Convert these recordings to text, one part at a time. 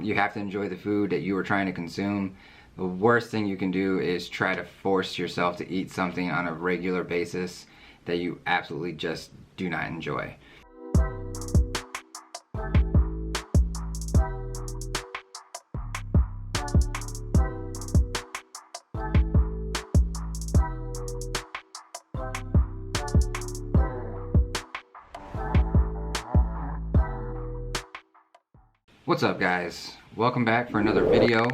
You have to enjoy the food that you are trying to consume. The worst thing you can do is try to force yourself to eat something on a regular basis that you absolutely just do not enjoy. What's up, guys? Welcome back for another video.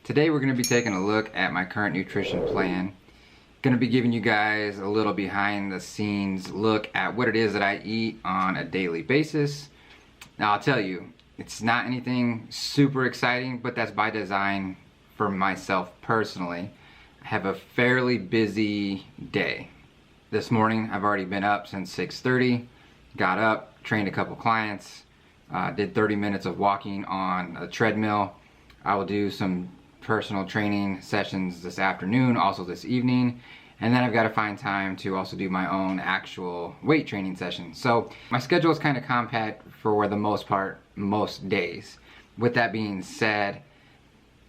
Today we're going to be taking a look at my current nutrition plan. Going to be giving you guys a little behind the scenes look at what it is that I eat on a daily basis. Now I'll tell you, it's not anything super exciting, but that's by design for myself personally. I have a fairly busy day. This morning I've already been up since 6:30, got up, trained a couple clients, did 30 minutes of walking on a treadmill. I will do some personal training sessions this afternoon, also this evening, and then I've got to find time to also do my own actual weight training session. So my schedule is kind of compact for the most part, most days. With that being said,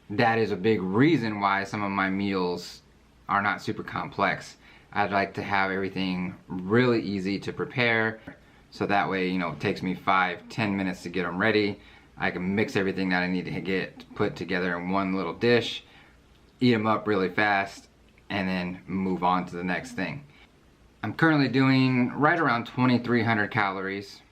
that is a big reason why some of my meals are not super complex. I'd like to have everything really easy to prepare, so that way, you know, it takes me 5-10 minutes to get them ready. I can mix everything that I need to get put together in one little dish, eat them up really fast, and then move on to the next thing. I'm currently doing right around 2,300 calories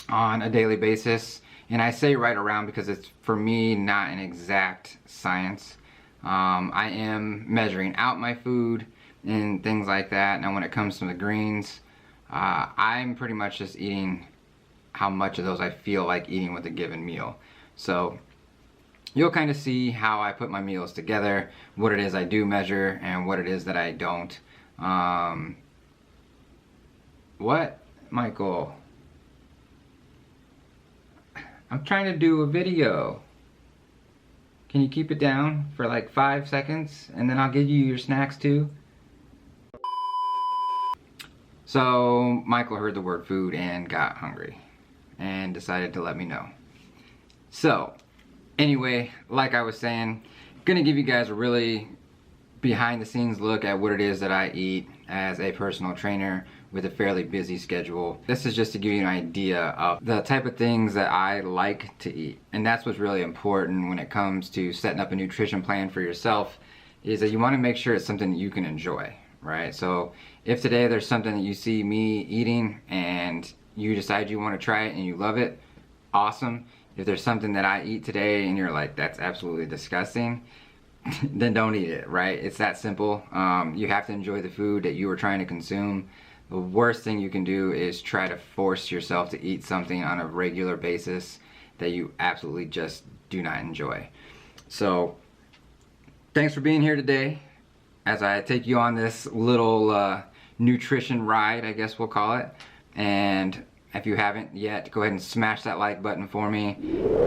on a daily basis. And I say right around because it's, for me, not an exact science. I am measuring out my food and things like that. Now when it comes to the greens, I'm pretty much just eating how much of those I feel like eating with a given meal. So you'll kind of see how I put my meals together, what it is I do measure and what it is that I don't. What? Michael? I'm trying to do a video. Can you keep it down for like 5 seconds and then I'll give you your snacks too? So Michael heard the word food and got hungry and decided to let me know. So anyway, like I was saying, gonna give you guys a really behind the scenes look at what it is that I eat as a personal trainer with a fairly busy schedule. This is just to give you an idea of the type of things that I like to eat. And that's what's really important when it comes to setting up a nutrition plan for yourself, is that you want to make sure it's something that you can enjoy, right? So if today there's something that you see me eating and you decide you want to try it and you love it, awesome. If there's something that I eat today and you're like, that's absolutely disgusting, then don't eat it, right? It's that simple. You have to enjoy the food that you are trying to consume. The worst thing you can do is try to force yourself to eat something on a regular basis that you absolutely just do not enjoy. So thanks for being here today as I take you on this little nutrition ride, I guess we'll call it. And if you haven't yet, go ahead and smash that like button for me,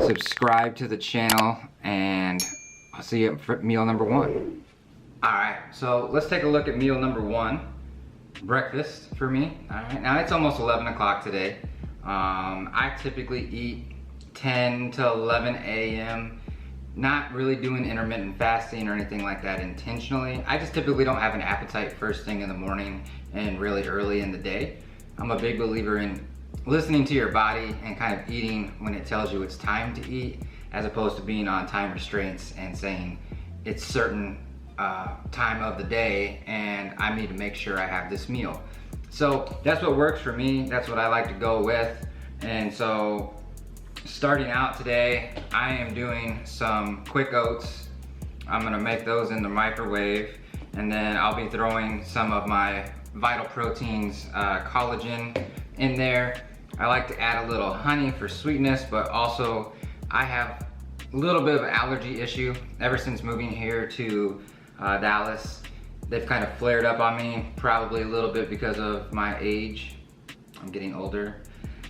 subscribe to the channel, and I'll see you at meal number 1. Alright, so let's take a look at meal number 1. Breakfast for me. Alright, now it's almost 11 o'clock today. I typically eat 10 to 11 a.m. Not really doing intermittent fasting or anything like that intentionally. I just typically don't have an appetite first thing in the morning and really early in the day. I'm a big believer in listening to your body and kind of eating when it tells you it's time to eat, as opposed to being on time restraints and saying it's certain time of the day and I need to make sure I have this meal. So that's what works for me. That's what I like to go with. And so starting out today, I am doing some quick oats. I'm gonna make those in the microwave, and then I'll be throwing some of my Vital Proteins collagen in there. I like to add a little honey for sweetness, but also I have a little bit of an allergy issue ever since moving here to Dallas. They've kind of flared up on me, probably a little bit because of my age. I'm getting older.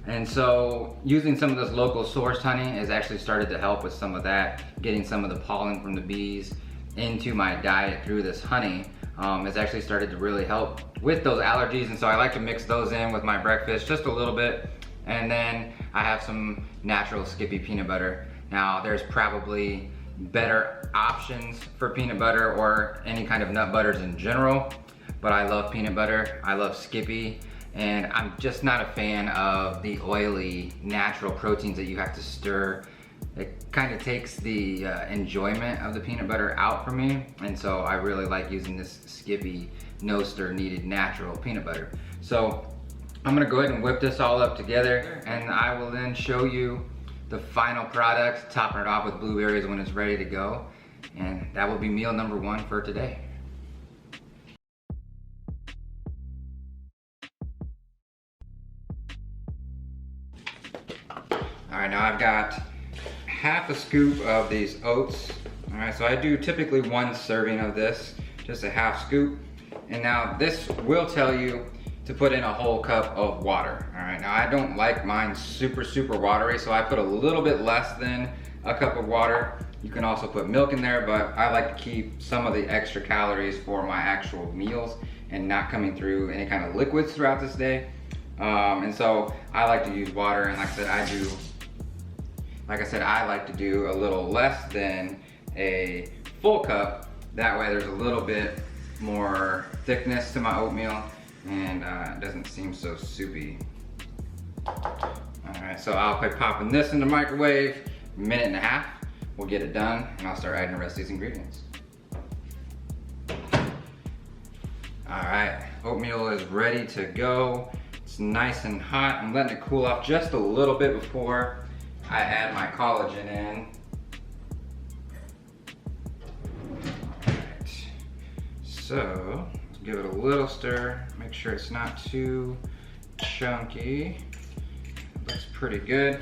And so using some of this local sourced honey has actually started to help with some of that, getting some of the pollen from the bees into my diet through this honey. Has actually started to really help with those allergies, and so I like to mix those in with my breakfast just a little bit. And then I have some natural Skippy peanut butter. Now there's probably better options for peanut butter or any kind of nut butters in general, but I love peanut butter, I love Skippy, and I'm just not a fan of the oily natural proteins that you have to stir. It kind of takes the enjoyment of the peanut butter out for me, and so I really like using this Skippy no stir needed natural peanut butter. So I'm gonna go ahead and whip this all up together, and I will then show you the final product, topping it off with blueberries when it's ready to go, and that will be meal number 1 for today. All right, now I've got half a scoop of these oats. All right, so I do typically 1 serving of this, just a half scoop. And now this will tell you to put in a whole cup of water. All right, now I don't like mine super watery, so I put a little bit less than a cup of water. You can also put milk in there, but I like to keep some of the extra calories for my actual meals and not coming through any kind of liquids throughout this day. And so I like to use water, and like I said, I like to do a little less than a full cup. That way there's a little bit more thickness to my oatmeal, and it doesn't seem so soupy. All right, so I'll be popping this in the microwave, 1.5 minutes. We'll get it done, and I'll start adding the rest of these ingredients. All right, oatmeal is ready to go. It's nice and hot. I'm letting it cool off just a little bit before I add my collagen in. Alright, so let's give it a little stir. Make sure it's not too chunky. Looks pretty good.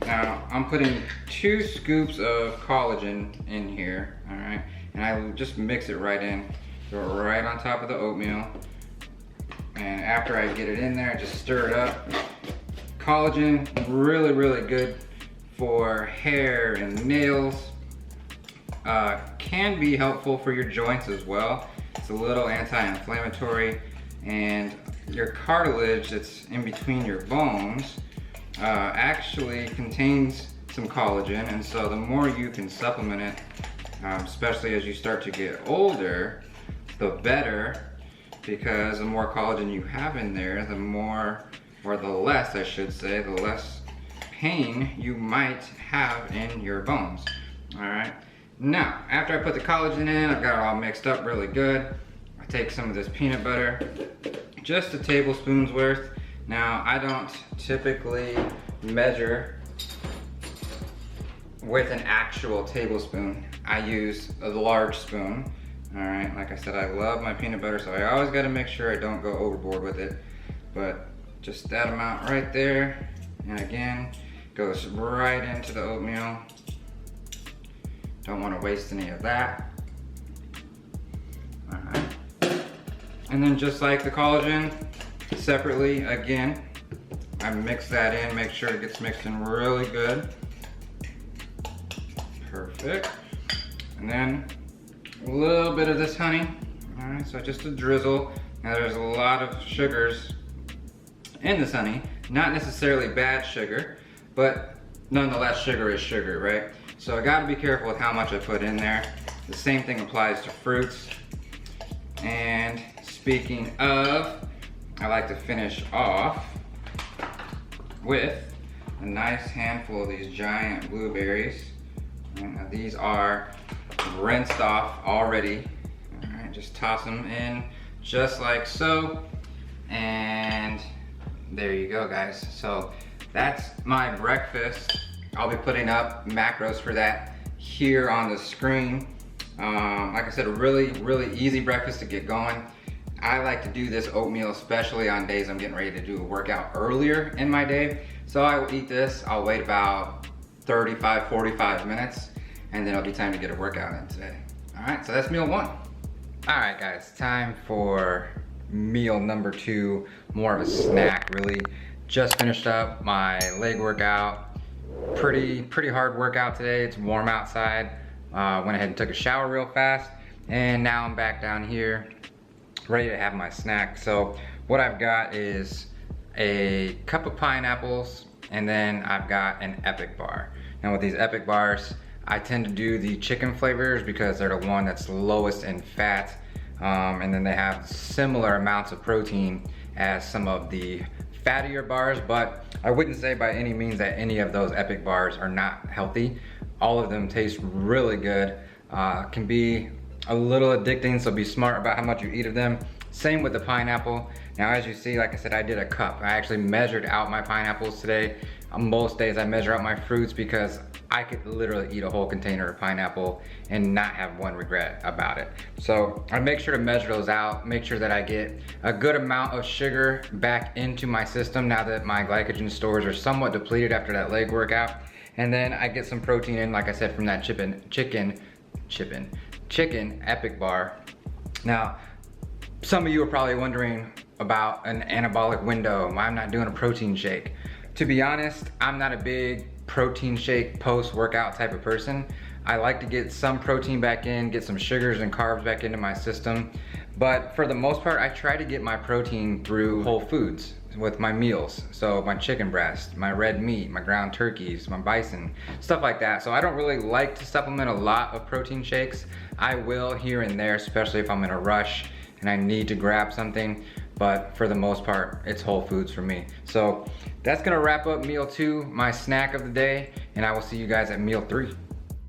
Now I'm putting 2 scoops of collagen in here, alright? And I will just mix it right in. Go right on top of the oatmeal. And after I get it in there, just stir it up. Collagen, really good for hair and nails. Can be helpful for your joints as well. It's a little anti-inflammatory, and your cartilage that's in between your bones actually contains some collagen, and so the more you can supplement it, especially as you start to get older, the better, because the more collagen you have in there, the more, or the less I should say, the less pain you might have in your bones. All right, now after I put the collagen in, I've got it all mixed up really good. I take some of this peanut butter, just a tablespoon's worth. Now I don't typically measure with an actual tablespoon. I use a large spoon. All right, like I said, I love my peanut butter, so I always got to make sure I don't go overboard with it, but just that amount right there, and again, goes right into the oatmeal. Don't want to waste any of that. All right. And then just like the collagen, separately again, I mix that in, make sure it gets mixed in really good. Perfect. And then a little bit of this honey. All right, so just a drizzle. Now there's a lot of sugars in this honey, not necessarily bad sugar, but nonetheless sugar is sugar, right? So I gotta be careful with how much I put in there. The same thing applies to fruits. And speaking of, I like to finish off with a nice handful of these giant blueberries. And these are rinsed off already. All right, just toss them in just like so. And there you go, guys. So that's my breakfast. I'll be putting up macros for that here on the screen. Like I said, a really easy breakfast to get going. I like to do this oatmeal, especially on days I'm getting ready to do a workout earlier in my day. So I will eat this, I'll wait about 35, 45 minutes, and then it'll be time to get a workout in today. All right, so that's meal 1. All right, guys, time for meal number 2, more of a snack, really. Just finished up my leg workout. Pretty hard workout today. It's warm outside. Went ahead and took a shower real fast, and now I'm back down here ready to have my snack. So what I've got is a cup of pineapples and then I've got an Epic bar. Now with these Epic bars, I tend to do the chicken flavors because they're the one that's lowest in fat, and then they have similar amounts of protein as some of the fattier bars, but I wouldn't say by any means that any of those Epic bars are not healthy. All of them taste really good, can be a little addicting, so be smart about how much you eat of them. Same with the pineapple. Now as you see, like I said, I did a cup. I actually measured out my pineapples today. Most days I measure out my fruits because I could literally eat a whole container of pineapple and not have one regret about it. So I make sure to measure those out, make sure that I get a good amount of sugar back into my system now that my glycogen stores are somewhat depleted after that leg workout. And then I get some protein in, like I said, from that chicken Epic bar. Now, some of you are probably wondering about an anabolic window, why I'm not doing a protein shake. To be honest, I'm not a big protein shake post-workout type of person. I like to get some protein back in, get some sugars and carbs back into my system. But for the most part, I try to get my protein through whole foods with my meals. So my chicken breast, my red meat, my ground turkeys, my bison, stuff like that. So I don't really like to supplement a lot of protein shakes. I will here and there, especially if I'm in a rush and I need to grab something. But for the most part, it's whole foods for me. So that's gonna wrap up meal 2, my snack of the day, and I will see you guys at meal 3.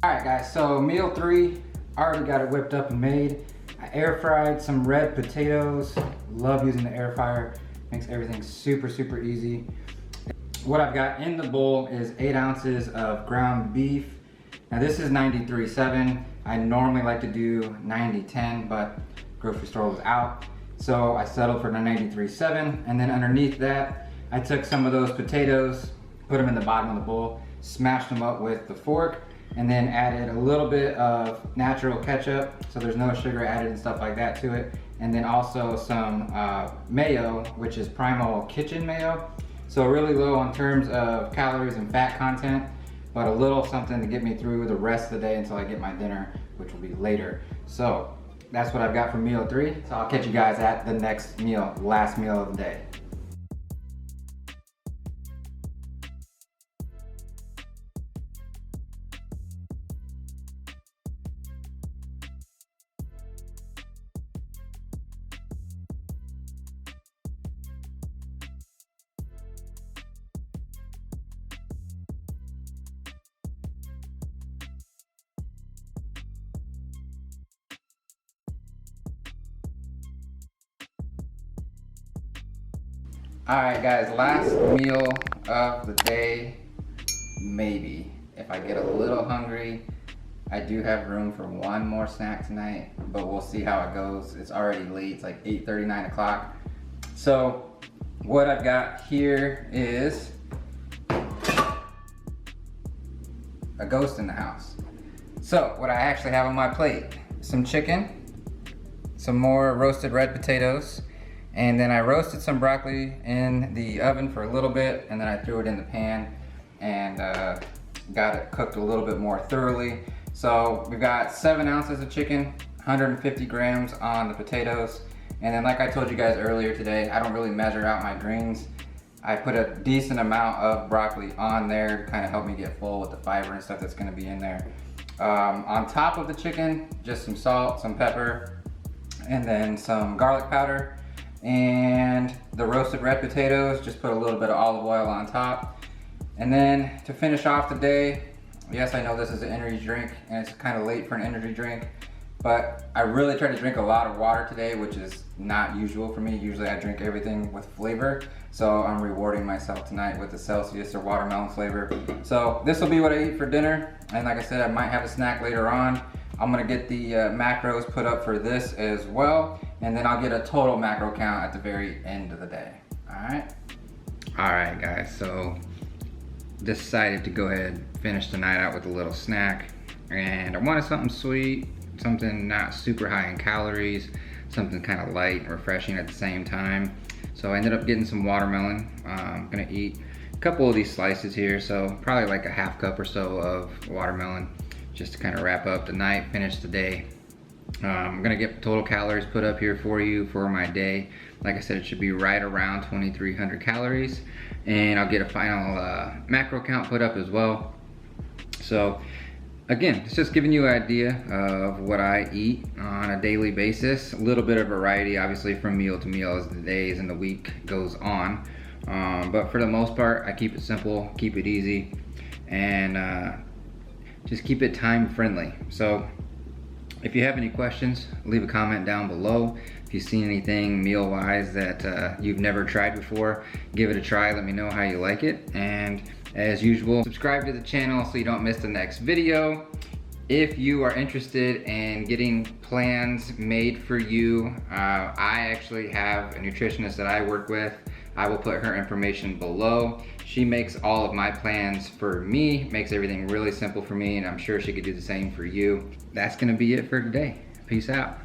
All right guys, so meal 3, I already got it whipped up and made. I air fried some red potatoes. Love using the air fryer. Makes everything super, super easy. What I've got in the bowl is 8 ounces of ground beef. Now this is 93.7. I normally like to do 90.10, but grocery store was out. So I settled for the 93.7, and then underneath that, I took some of those potatoes, put them in the bottom of the bowl, smashed them up with the fork, and then added a little bit of natural ketchup, so there's no sugar added and stuff like that to it, and then also some mayo, which is Primal Kitchen mayo. So really low in terms of calories and fat content, but a little something to get me through the rest of the day until I get my dinner, which will be later. So that's what I've got for meal 3. So I'll catch you guys at the next meal, last meal of the day. Alright guys, last meal of the day, maybe. If I get a little hungry, I do have room for one more snack tonight, but we'll see how it goes. It's already late, it's like 8:30, 9 o'clock. So what I've got here is a ghost in the house. So what I actually have on my plate, some chicken, some more roasted red potatoes, and then I roasted some broccoli in the oven for a little bit, and then I threw it in the pan and got it cooked a little bit more thoroughly. So we've got 7 ounces of chicken, 150 grams on the potatoes, and then like I told you guys earlier today, I don't really measure out my greens. I put a decent amount of broccoli on there to kind of help me get full with the fiber and stuff that's gonna be in there. On top of the chicken, just some salt, some pepper, and then some garlic powder. And the roasted red potatoes, just put a little bit of olive oil on top. And then to finish off the day, yes, I know this is an energy drink and it's kind of late for an energy drink, but I really try to drink a lot of water today, which is not usual for me. Usually I drink everything with flavor, so I'm rewarding myself tonight with the Celsius or watermelon flavor. So this will be what I eat for dinner, and like I said, I might have a snack later on. I'm gonna get the macros put up for this as well, and then I'll get a total macro count at the very end of the day. All right guys, so decided to go ahead and finish the night out with a little snack, and I wanted something sweet, something not super high in calories, something kind of light and refreshing at the same time. So I ended up getting some watermelon. I'm gonna eat a couple of these slices here, so probably like a half cup or so of watermelon, just to kind of wrap up the night, finish the day. I'm gonna get total calories put up here for you for my day. Like I said, it should be right around 2,300 calories. And I'll get a final macro count put up as well. So again, it's just giving you an idea of what I eat on a daily basis. A little bit of variety, obviously, from meal to meal as the days and the week goes on. But for the most part, I keep it simple, keep it easy, and just keep it time friendly. So if you have any questions, leave a comment down below. If you've seen anything meal-wise that you've never tried before, give it a try. Let me know how you like it. And as usual, subscribe to the channel so you don't miss the next video. If you are interested in getting plans made for you, I actually have a nutritionist that I work with. I will put her information below. She makes all of my plans for me, makes everything really simple for me, and I'm sure she could do the same for you. That's gonna be it for today. Peace out.